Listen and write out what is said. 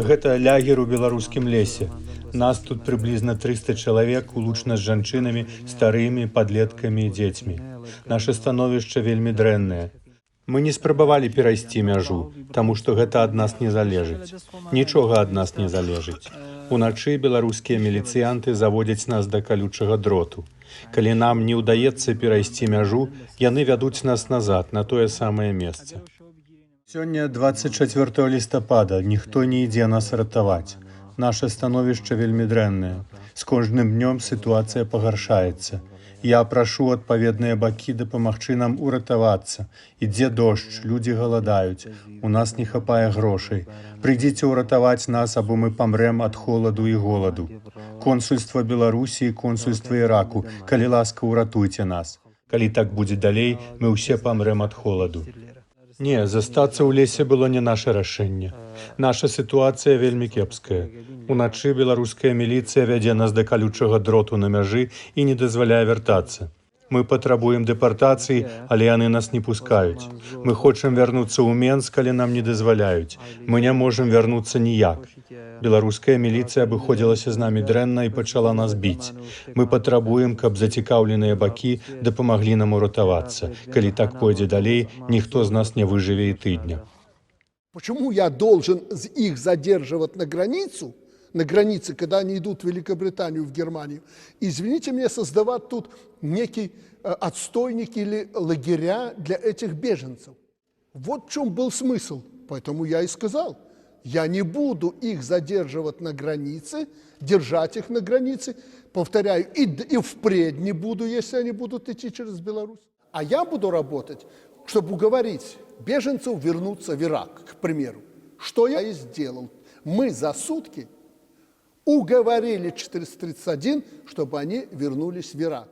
Гэта лягер у беларускім лесе. Нас тут прыблізна 300 чалавек, улучна з жанчынамі, старымі, падлеткамі і дзецьмі. Наша становішча вельмі дрэннае. Мы не спрабавалі перайсці мяжу, таму што гэта ад нас не залежыць. Нічога ад нас не залежыць. Уначы беларускія міліцыянты заводзяць нас да калючага дроту. Калі нам не ўдаецца перайсці мяжу, яны вядуць нас назад, на тое самае месца. Сёння 24 лістапада, ніхто не ідзе нас ратаваць. Наша становішча вельмі дрэннае. З кожным днём сітуацыя пагаршаецца. Я прашу адпаведныя бакі дапамагчы нам уратавацца. Ідзе дождж, людзі галадаюць. У нас не хапае грошай. Прыйдзіце ўратаваць нас, або мы памрэм ад холаду і голаду. Консульства Беларусі і консульства Іраку, калі ласка, уратуйце нас. Калі так будзе далей, мы ўсе памрэм ад холаду. Не, застацца ў лесе было не наша рашэнне. Наша сітуацыя вельмі кепская. Уначы беларуская міліцыя вядзе нас да калючага дроту на мяжы і не дазваляе вяртацца. Мы патрабуем дэпартацыі, але яны нас не пускаюць. Мы хочам вярнуцца ў Менск, але нам не дазваляюць. Мы не можам вярнуцца ніяк. Беларуская міліцыя абыходзілася з намі дрэнна і пачала нас біць. Мы патрабуем, каб зацікаўленыя бакі дапамаглі нам уратавацца. Калі так пойдзе далей, ніхто з нас не выжыве і тыдня. Почему я должен их задерживать на границе, когда они идут в Великобританию, в Германию? Извините меня, создавать тут некий отстойник или лагеря для этих беженцев. Вот в чем был смысл. Поэтому я и сказал, я не буду их задерживать на границе, держать их на границе, повторяю, и впредь не буду, если они будут идти через Беларусь. А я буду работать, чтобы уговорить беженцев вернуться в Ирак, к примеру. Что я и сделал. Мы за сутки уговорили 431, чтобы они вернулись в Ирак.